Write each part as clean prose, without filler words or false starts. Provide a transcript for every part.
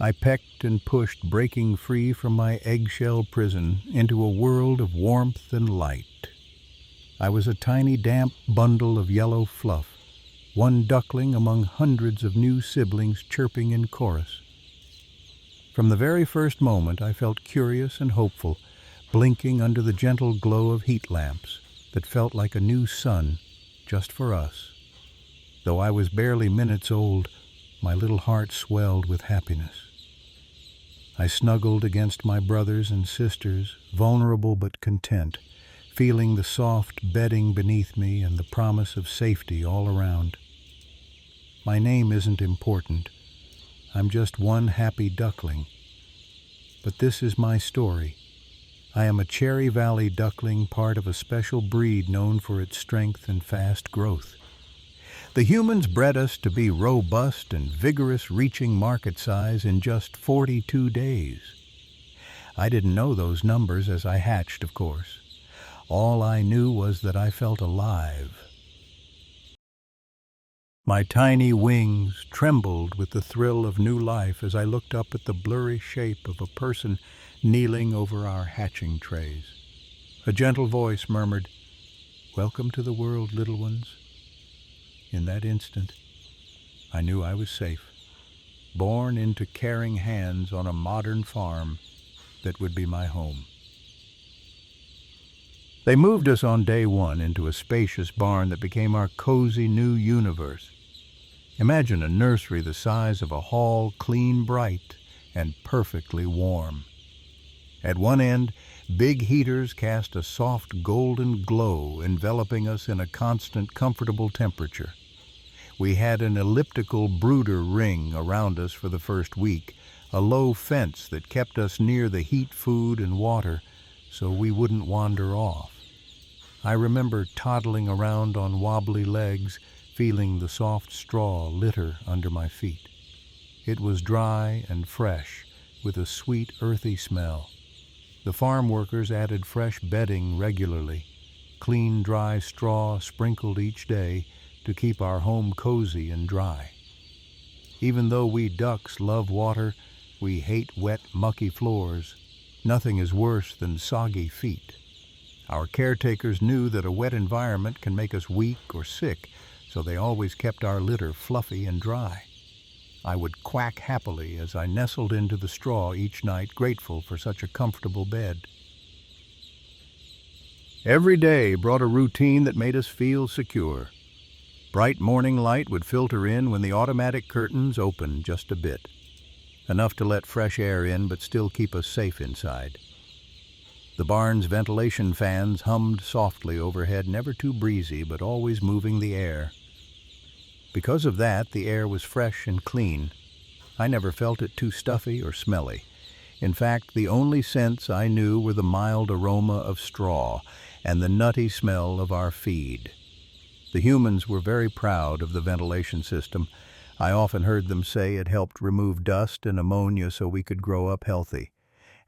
I pecked and pushed, breaking free from my eggshell prison into a world of warmth and light. I was a tiny damp bundle of yellow fluff, one duckling among hundreds of new siblings chirping in chorus. From the very first moment I felt curious and hopeful, blinking under the gentle glow of heat lamps that felt like a new sun just for us. Though I was barely minutes old, my little heart swelled with happiness. I snuggled against my brothers and sisters, vulnerable but content, feeling the soft bedding beneath me and the promise of safety all around. My name isn't important. I'm just one happy duckling. But this is my story. I am a Cherry Valley duckling, part of a special breed known for its strength and fast growth. The humans bred us to be robust and vigorous, reaching market size in just 42 days. I didn't know those numbers as I hatched, of course. All I knew was that I felt alive. My tiny wings trembled with the thrill of new life as I looked up at the blurry shape of a person kneeling over our hatching trays. A gentle voice murmured, "Welcome to the world, little ones." In that instant, I knew I was safe, born into caring hands on a modern farm that would be my home. They moved us on day one into a spacious barn that became our cozy new universe. Imagine a nursery the size of a hall, clean, bright, and perfectly warm. At one end, big heaters cast a soft golden glow, enveloping us in a constant, comfortable temperature. We had an elliptical brooder ring around us for the first week, a low fence that kept us near the heat, food, and water so we wouldn't wander off. I remember toddling around on wobbly legs, feeling the soft straw litter under my feet. It was dry and fresh, with a sweet, earthy smell. The farm workers added fresh bedding regularly, clean, dry straw sprinkled each day to keep our home cozy and dry. Even though we ducks love water, we hate wet, mucky floors. Nothing is worse than soggy feet. Our caretakers knew that a wet environment can make us weak or sick, so they always kept our litter fluffy and dry. I would quack happily as I nestled into the straw each night, grateful for such a comfortable bed. Every day brought a routine that made us feel secure. Bright morning light would filter in when the automatic curtains opened just a bit, enough to let fresh air in but still keep us safe inside. The barn's ventilation fans hummed softly overhead, never too breezy but always moving the air. Because of that, the air was fresh and clean. I never felt it too stuffy or smelly. In fact, the only scents I knew were the mild aroma of straw and the nutty smell of our feed. The humans were very proud of the ventilation system. I often heard them say it helped remove dust and ammonia so we could grow up healthy.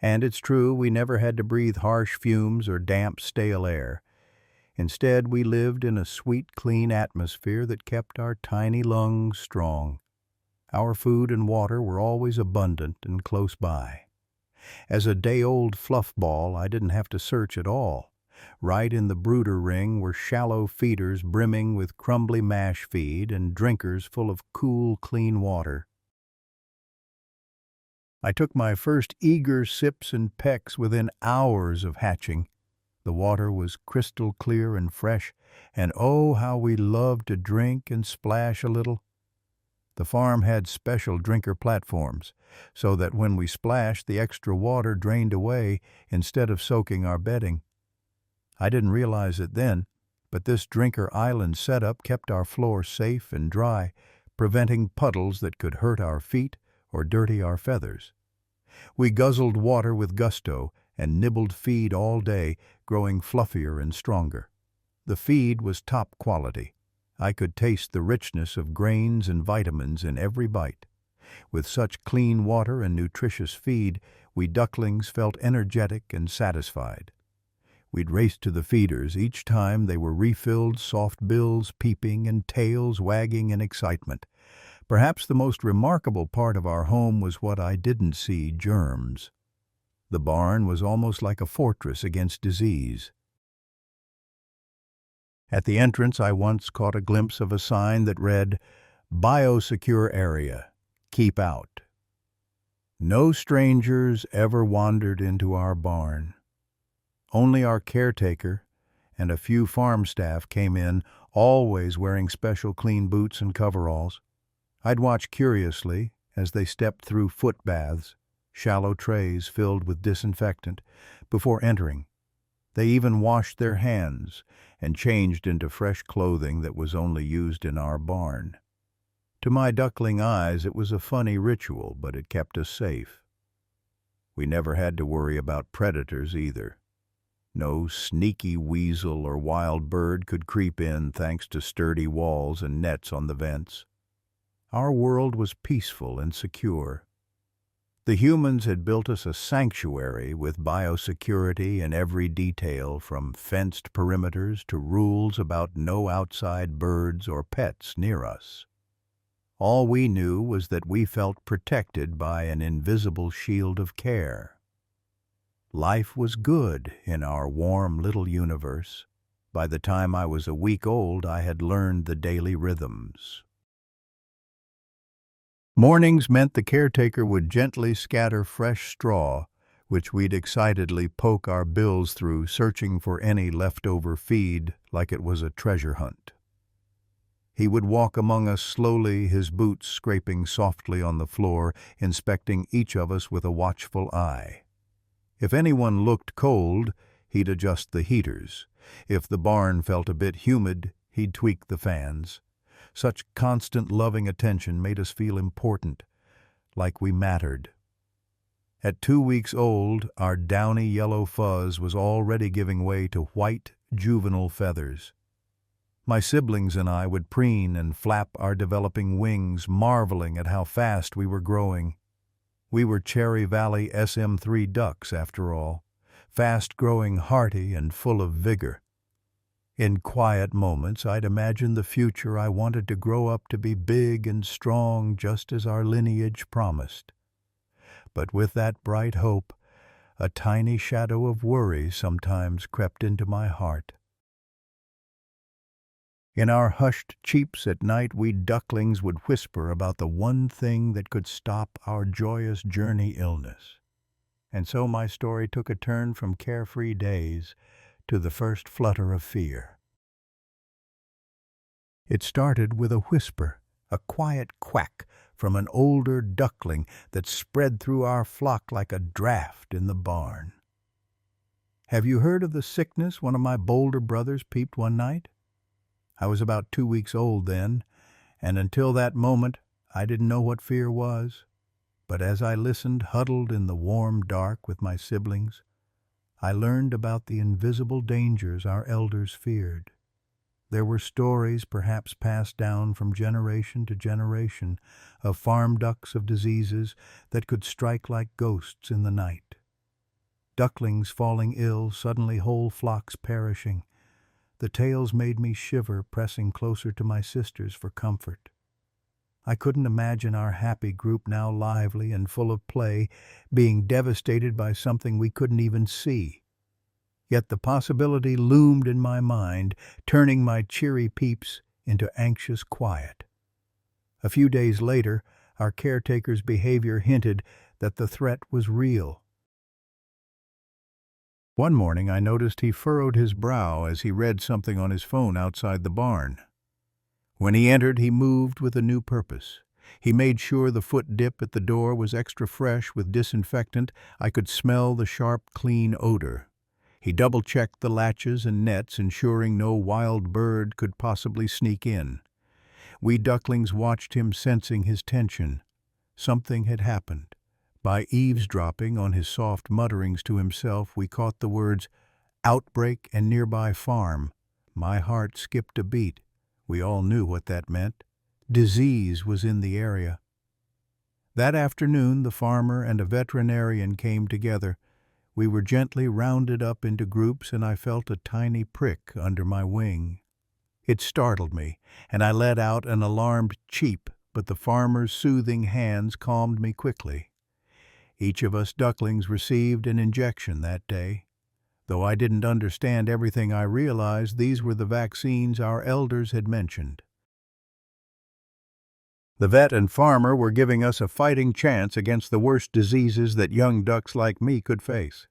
And it's true, we never had to breathe harsh fumes or damp, stale air. Instead, we lived in a sweet, clean atmosphere that kept our tiny lungs strong. Our food and water were always abundant and close by. As a day-old fluff ball, I didn't have to search at all. Right in the brooder ring were shallow feeders brimming with crumbly mash feed and drinkers full of cool, clean water. I took my first eager sips and pecks within hours of hatching. The water was crystal clear and fresh, and oh, how we loved to drink and splash a little. The farm had special drinker platforms, so that when we splashed, the extra water drained away instead of soaking our bedding. I didn't realize it then, but this drinker island setup kept our floor safe and dry, preventing puddles that could hurt our feet or dirty our feathers. We guzzled water with gusto and nibbled feed all day, growing fluffier and stronger. The feed was top quality. I could taste the richness of grains and vitamins in every bite. With such clean water and nutritious feed, we ducklings felt energetic and satisfied. We'd race to the feeders each time they were refilled, soft bills peeping and tails wagging in excitement. Perhaps the most remarkable part of our home was what I didn't see: germs. The barn was almost like a fortress against disease. At the entrance, I once caught a glimpse of a sign that read, "Biosecure Area. Keep out." No strangers ever wandered into our barn. Only our caretaker and a few farm staff came in, always wearing special clean boots and coveralls. I'd watch curiously as they stepped through foot baths, shallow trays filled with disinfectant, before entering. They even washed their hands and changed into fresh clothing that was only used in our barn. To my duckling eyes, it was a funny ritual, but it kept us safe. We never had to worry about predators either. No sneaky weasel or wild bird could creep in thanks to sturdy walls and nets on the vents. Our world was peaceful and secure. The humans had built us a sanctuary with biosecurity in every detail, from fenced perimeters to rules about no outside birds or pets near us. All we knew was that we felt protected by an invisible shield of care. Life was good in our warm little universe. By the time I was a week old, I had learned the daily rhythms. Mornings meant the caretaker would gently scatter fresh straw, which we'd excitedly poke our bills through, searching for any leftover feed like it was a treasure hunt. He would walk among us slowly, his boots scraping softly on the floor, inspecting each of us with a watchful eye. If anyone looked cold, he'd adjust the heaters. If the barn felt a bit humid, he'd tweak the fans. Such constant loving attention made us feel important, like we mattered. At 2 weeks old, our downy yellow fuzz was already giving way to white, juvenile feathers. My siblings and I would preen and flap our developing wings, marveling at how fast we were growing. We were Cherry Valley SM3 ducks, after all, fast-growing, hearty, and full of vigor. In quiet moments, I'd imagine the future I wanted to grow up to be big and strong, just as our lineage promised. But with that bright hope, a tiny shadow of worry sometimes crept into my heart. In our hushed cheeps at night, we ducklings would whisper about the one thing that could stop our joyous journey: illness. And so my story took a turn from carefree days to the first flutter of fear. It started with a whisper, a quiet quack from an older duckling that spread through our flock like a draft in the barn. "Have you heard of the sickness?" one of my bolder brothers peeped one night. I was about 2 weeks old then, and until that moment I didn't know what fear was. But as I listened, huddled in the warm dark with my siblings, I learned about the invisible dangers our elders feared. There were stories, perhaps passed down from generation to generation, of farm ducks of diseases that could strike like ghosts in the night. Ducklings falling ill, suddenly whole flocks perishing. The tales made me shiver, pressing closer to my sisters for comfort. I couldn't imagine our happy group, now lively and full of play, being devastated by something we couldn't even see. Yet the possibility loomed in my mind, turning my cheery peeps into anxious quiet. A few days later, our caretaker's behavior hinted that the threat was real. One morning I noticed he furrowed his brow as he read something on his phone outside the barn. When he entered, he moved with a new purpose. He made sure the foot dip at the door was extra fresh with disinfectant. I could smell the sharp, clean odor. He double-checked the latches and nets, ensuring no wild bird could possibly sneak in. We ducklings watched him, sensing his tension. Something had happened. By eavesdropping on his soft mutterings to himself, we caught the words "outbreak" and "nearby farm." My heart skipped a beat. We all knew what that meant. Disease was in the area. That afternoon, the farmer and a veterinarian came together. We were gently rounded up into groups, and I felt a tiny prick under my wing. It startled me, and I let out an alarmed cheep, but the farmer's soothing hands calmed me quickly. Each of us ducklings received an injection that day. Though I didn't understand everything, I realized these were the vaccines our elders had mentioned. The vet and farmer were giving us a fighting chance against the worst diseases that young ducks like me could face.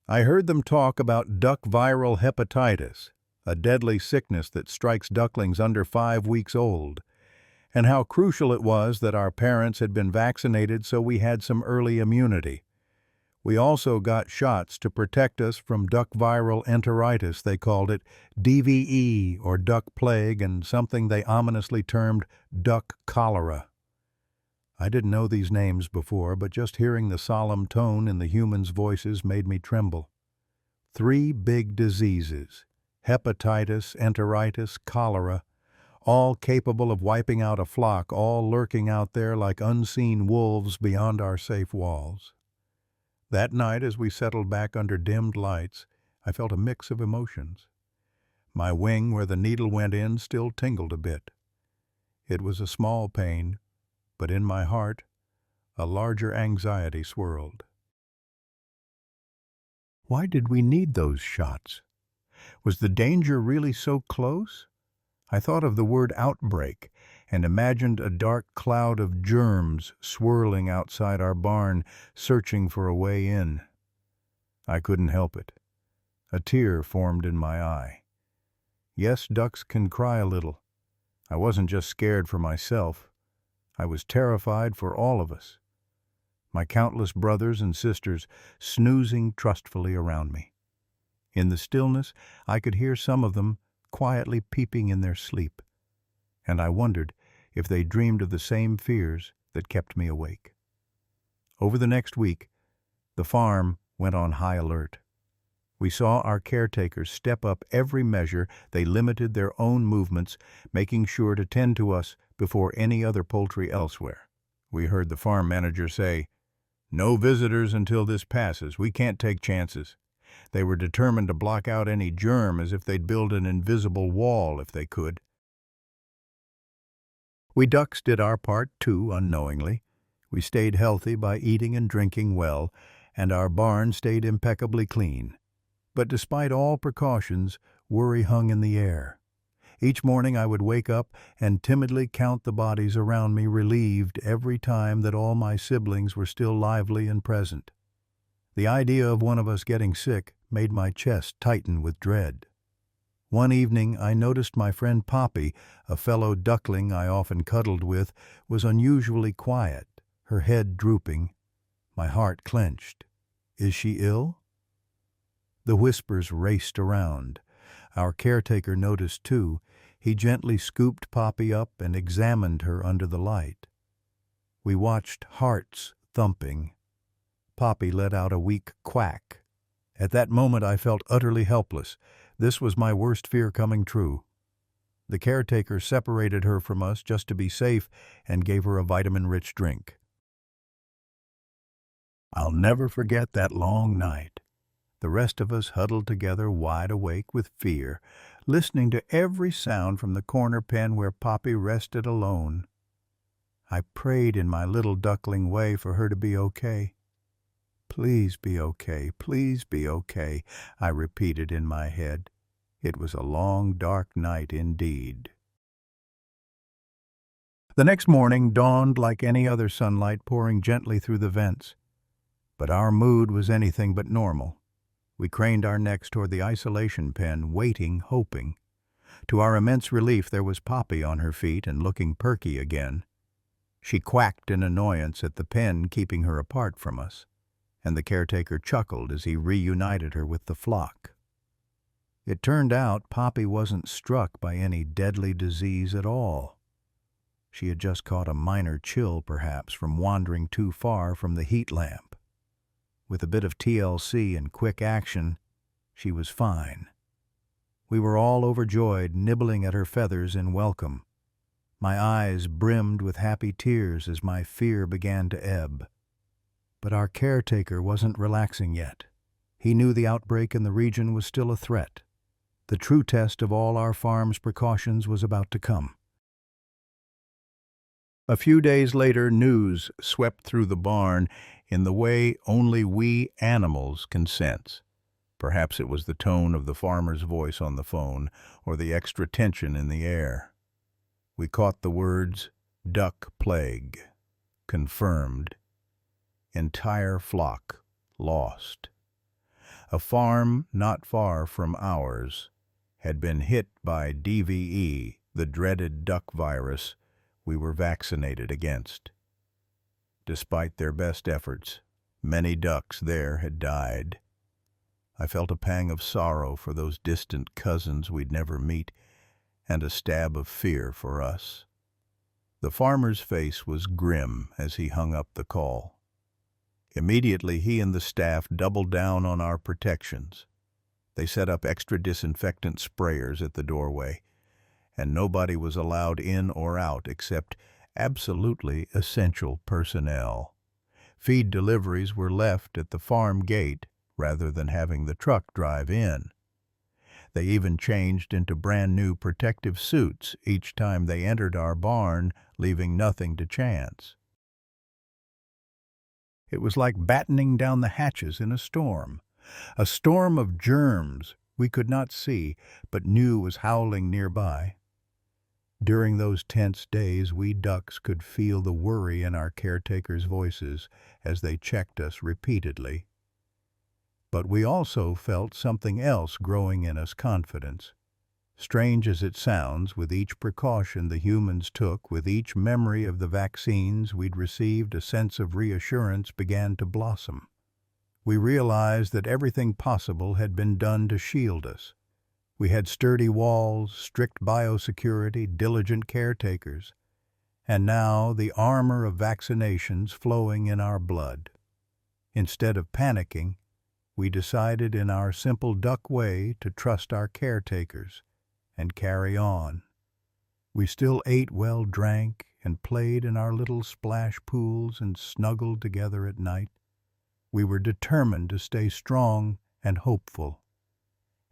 I heard them talk about duck viral hepatitis, a deadly sickness that strikes ducklings under 5 weeks old, and how crucial it was that our parents had been vaccinated so we had some early immunity. We also got shots to protect us from duck viral enteritis, they called it, DVE or duck plague, and something they ominously termed duck cholera. I didn't know these names before, but just hearing the solemn tone in the humans' voices made me tremble. 3 big diseases, hepatitis, enteritis, cholera, all capable of wiping out a flock, all lurking out there like unseen wolves beyond our safe walls. That night, as we settled back under dimmed lights, I felt a mix of emotions. My wing where the needle went in still tingled a bit. It was a small pain, but in my heart, a larger anxiety swirled. Why did we need those shots? Was the danger really so close? I thought of the word outbreak and imagined a dark cloud of germs swirling outside our barn, searching for a way in. I couldn't help it. A tear formed in my eye. Yes, ducks can cry a little. I wasn't just scared for myself. I was terrified for all of us. My countless brothers and sisters snoozing trustfully around me. In the stillness, I could hear some of them quietly peeping in their sleep, and I wondered if they dreamed of the same fears that kept me awake. Over the next week, the farm went on high alert. We saw our caretakers step up every measure. They limited their own movements, making sure to tend to us before any other poultry elsewhere. We heard the farm manager say, "No visitors until this passes. We can't take chances." They were determined to block out any germ as if they'd build an invisible wall if they could. We ducks did our part too, unknowingly. We stayed healthy by eating and drinking well, and our barn stayed impeccably clean. But despite all precautions, worry hung in the air. Each morning I would wake up and timidly count the bodies around me, relieved every time that all my siblings were still lively and present. The idea of one of us getting sick made my chest tighten with dread. One evening I noticed my friend Poppy, a fellow duckling I often cuddled with, was unusually quiet, her head drooping. My heart clenched. Is she ill? The whispers raced around. Our caretaker noticed too. He gently scooped Poppy up and examined her under the light. We watched, hearts thumping. Poppy let out a weak quack. At that moment I felt utterly helpless. This was my worst fear coming true. The caretaker separated her from us just to be safe and gave her a vitamin-rich drink. I'll never forget that long night. The rest of us huddled together wide awake with fear, listening to every sound from the corner pen where Poppy rested alone. I prayed in my little duckling way for her to be okay. "Please be okay, please be okay," I repeated in my head. It was a long, dark night indeed. The next morning dawned like any other sunlight pouring gently through the vents. But our mood was anything but normal. We craned our necks toward the isolation pen, waiting, hoping. To our immense relief, there was Poppy on her feet and looking perky again. She quacked in annoyance at the pen keeping her apart from us, and the caretaker chuckled as he reunited her with the flock. It turned out Poppy wasn't struck by any deadly disease at all. She had just caught a minor chill, perhaps, from wandering too far from the heat lamp. With a bit of TLC and quick action, she was fine. We were all overjoyed, nibbling at her feathers in welcome. My eyes brimmed with happy tears as my fear began to ebb. But our caretaker wasn't relaxing yet. He knew the outbreak in the region was still a threat. The true test of all our farm's precautions was about to come. A few days later, news swept through the barn in the way only we animals can sense. Perhaps it was the tone of the farmer's voice on the phone, or the extra tension in the air. We caught the words, "duck plague," confirmed, entire flock lost. A farm not far from ours had been hit by DVE, the dreaded duck virus we were vaccinated against. Despite their best efforts, many ducks there had died. I felt a pang of sorrow for those distant cousins we'd never meet, and a stab of fear for us. The farmer's face was grim as he hung up the call. Immediately, he and the staff doubled down on our protections. They set up extra disinfectant sprayers at the doorway, and nobody was allowed in or out except absolutely essential personnel. Feed deliveries were left at the farm gate rather than having the truck drive in. They even changed into brand new protective suits each time they entered our barn, leaving nothing to chance. It was like battening down the hatches in a storm of germs we could not see but knew was howling nearby. During those tense days, we ducks could feel the worry in our caretakers' voices as they checked us repeatedly. But we also felt something else growing in us: confidence. Strange as it sounds, with each precaution the humans took, with each memory of the vaccines we'd received, a sense of reassurance began to blossom. We realized that everything possible had been done to shield us. We had sturdy walls, strict biosecurity, diligent caretakers, and now the armor of vaccinations flowing in our blood. Instead of panicking, we decided in our simple duck way to trust our caretakers and carry on. We still ate well, drank, and played in our little splash pools and snuggled together at night. We were determined to stay strong and hopeful.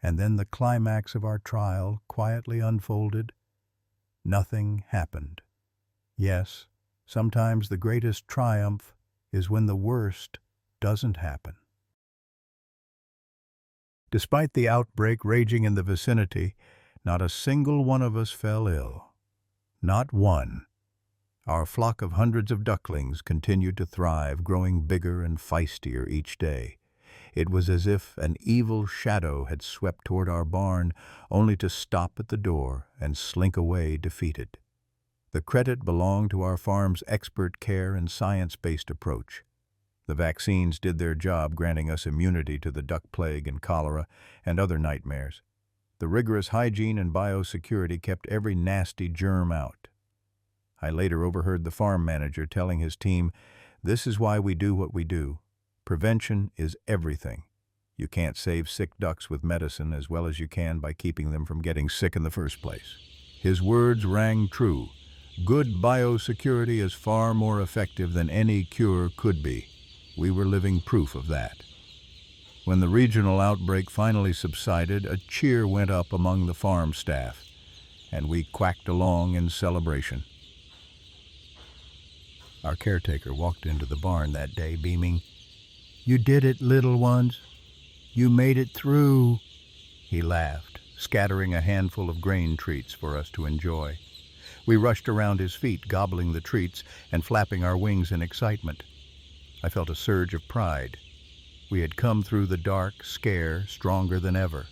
And then the climax of our trial quietly unfolded. Nothing happened. Yes, sometimes the greatest triumph is when the worst doesn't happen. Despite the outbreak raging in the vicinity, not a single one of us fell ill. Not one. Our flock of hundreds of ducklings continued to thrive, growing bigger and feistier each day. It was as if an evil shadow had swept toward our barn, only to stop at the door and slink away defeated. The credit belonged to our farm's expert care and science-based approach. The vaccines did their job, granting us immunity to the duck plague and cholera and other nightmares. The rigorous hygiene and biosecurity kept every nasty germ out. I later overheard the farm manager telling his team, "This is why we do what we do. Prevention is everything. You can't save sick ducks with medicine as well as you can by keeping them from getting sick in the first place." His words rang true. Good biosecurity is far more effective than any cure could be. We were living proof of that. When the regional outbreak finally subsided, a cheer went up among the farm staff, and we quacked along in celebration. Our caretaker walked into the barn that day, beaming. "You did it, little ones. You made it through." He laughed, scattering a handful of grain treats for us to enjoy. We rushed around his feet, gobbling the treats and flapping our wings in excitement. I felt a surge of pride. We had come through the dark scare stronger than ever.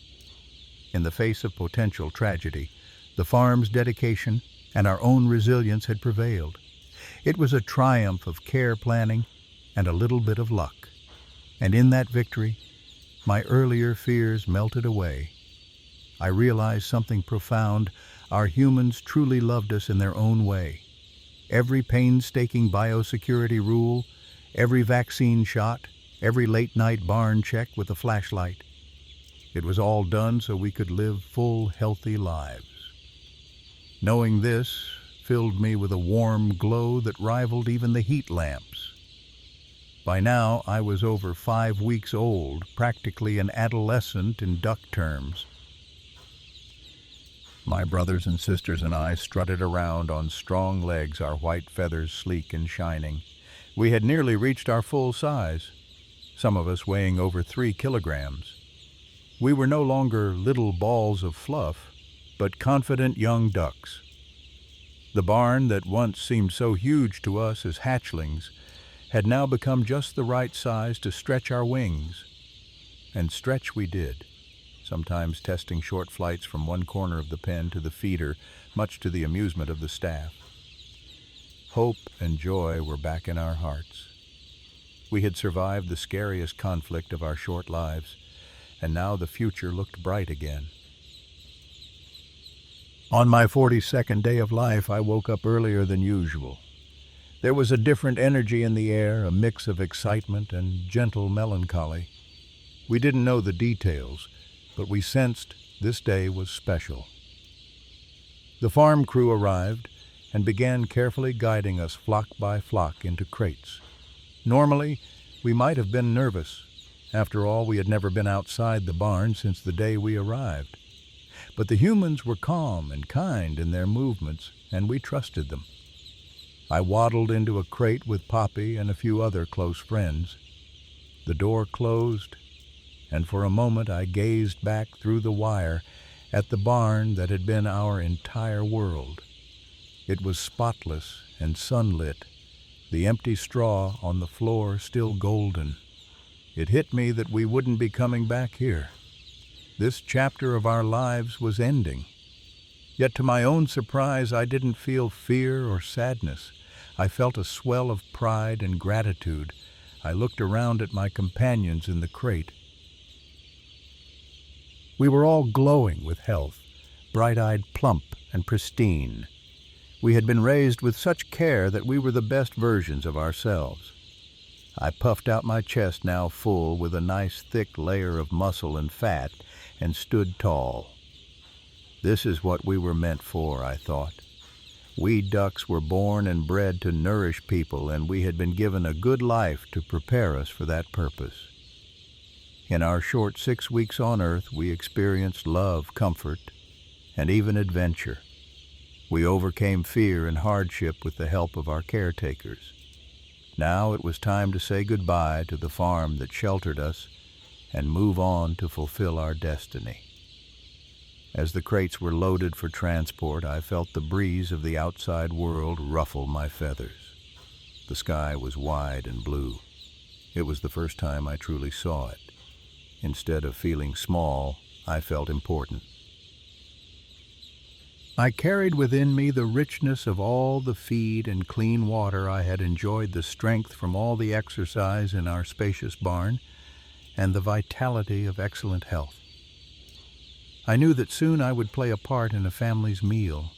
In the face of potential tragedy, the farm's dedication and our own resilience had prevailed. It was a triumph of care planning and a little bit of luck. And in that victory, my earlier fears melted away. I realized something profound. Our humans truly loved us in their own way. Every painstaking biosecurity rule, every vaccine shot, every late-night barn check with a flashlight. It was all done so we could live full, healthy lives. Knowing this filled me with a warm glow that rivaled even the heat lamps. By now, I was over 5 weeks old, practically an adolescent in duck terms. My brothers and sisters and I strutted around on strong legs, our white feathers sleek and shining. We had nearly reached our full size, some of us weighing over 3 kilograms. We were no longer little balls of fluff, but confident young ducks. The barn that once seemed so huge to us as hatchlings had now become just the right size to stretch our wings. And stretch we did, sometimes testing short flights from one corner of the pen to the feeder, much to the amusement of the staff. Hope and joy were back in our hearts. We had survived the scariest conflict of our short lives, and now the future looked bright again. On my 42nd day of life, I woke up earlier than usual. There was a different energy in the air, a mix of excitement and gentle melancholy. We didn't know the details, but we sensed this day was special. The farm crew arrived and began carefully guiding us flock by flock into crates. Normally, we might have been nervous. After all, we had never been outside the barn since the day we arrived. But the humans were calm and kind in their movements, and we trusted them. I waddled into a crate with Poppy and a few other close friends. The door closed, and for a moment I gazed back through the wire at the barn that had been our entire world. It was spotless and sunlit, the empty straw on the floor still golden. It hit me that we wouldn't be coming back here. This chapter of our lives was ending. Yet to my own surprise, I didn't feel fear or sadness. I felt a swell of pride and gratitude. I looked around at my companions in the crate. We were all glowing with health, bright-eyed, plump, and pristine. We had been raised with such care that we were the best versions of ourselves. I puffed out my chest, now full with a nice thick layer of muscle and fat, and stood tall. This is what we were meant for, I thought. We ducks were born and bred to nourish people, and we had been given a good life to prepare us for that purpose. In our short 6 weeks on Earth, we experienced love, comfort, and even adventure. We overcame fear and hardship with the help of our caretakers. Now it was time to say goodbye to the farm that sheltered us and move on to fulfill our destiny. As the crates were loaded for transport, I felt the breeze of the outside world ruffle my feathers. The sky was wide and blue. It was the first time I truly saw it. Instead of feeling small, I felt important. I carried within me the richness of all the feed and clean water I had enjoyed, the strength from all the exercise in our spacious barn, and the vitality of excellent health. I knew that soon I would play a part in a family's meal,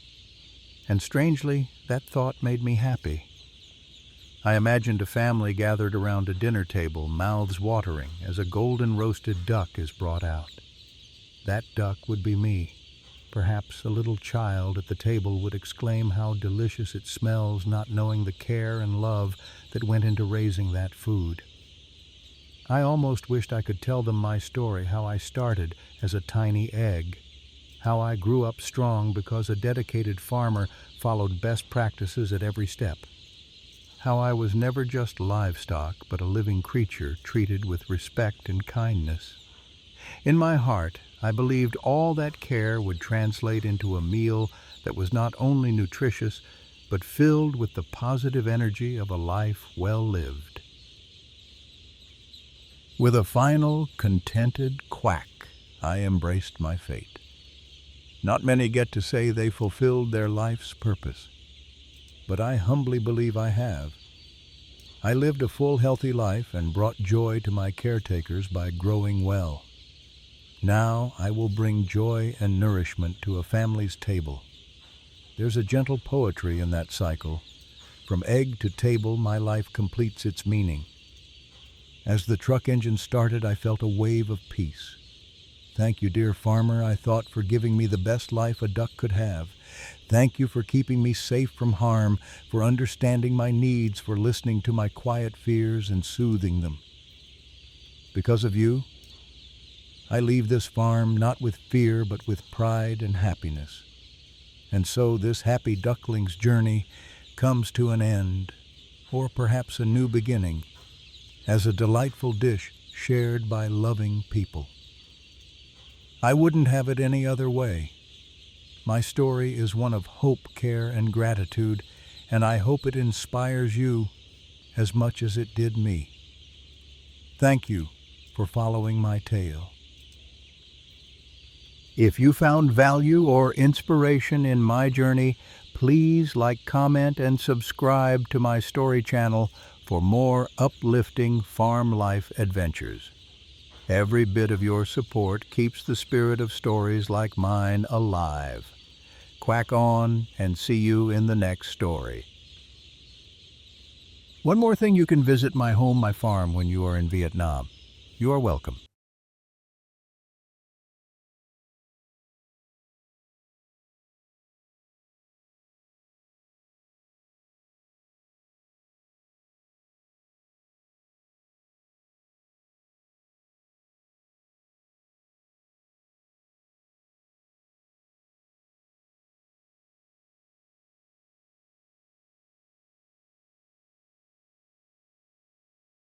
and strangely, that thought made me happy. I imagined a family gathered around a dinner table, mouths watering, as a golden roasted duck is brought out. That duck would be me. Perhaps a little child at the table would exclaim how delicious it smells, not knowing the care and love that went into raising that food. I almost wished I could tell them my story, how I started as a tiny egg, how I grew up strong because a dedicated farmer followed best practices at every step, how I was never just livestock but a living creature treated with respect and kindness. In my heart, I believed all that care would translate into a meal that was not only nutritious, but filled with the positive energy of a life well lived. With a final, contented quack, I embraced my fate. Not many get to say they fulfilled their life's purpose, but I humbly believe I have. I lived a full, healthy life and brought joy to my caretakers by growing well. Now I will bring joy and nourishment to a family's table. There's a gentle poetry in that cycle. From egg to table, my life completes its meaning. As the truck engine started, I felt a wave of peace. Thank you, dear farmer, I thought, for giving me the best life a duck could have. Thank you for keeping me safe from harm, for understanding my needs, for listening to my quiet fears and soothing them. Because of you, I leave this farm not with fear but with pride and happiness. And so this happy duckling's journey comes to an end, or perhaps a new beginning, as a delightful dish shared by loving people. I wouldn't have it any other way. My story is one of hope, care, and gratitude, and I hope it inspires you as much as it did me. Thank you for following my tale. If you found value or inspiration in my journey, please like, comment, and subscribe to my story channel for more uplifting farm life adventures. Every bit of your support keeps the spirit of stories like mine alive. Quack on, and see you in the next story. One more thing, you can visit my home, my farm, when you are in Vietnam. You are welcome.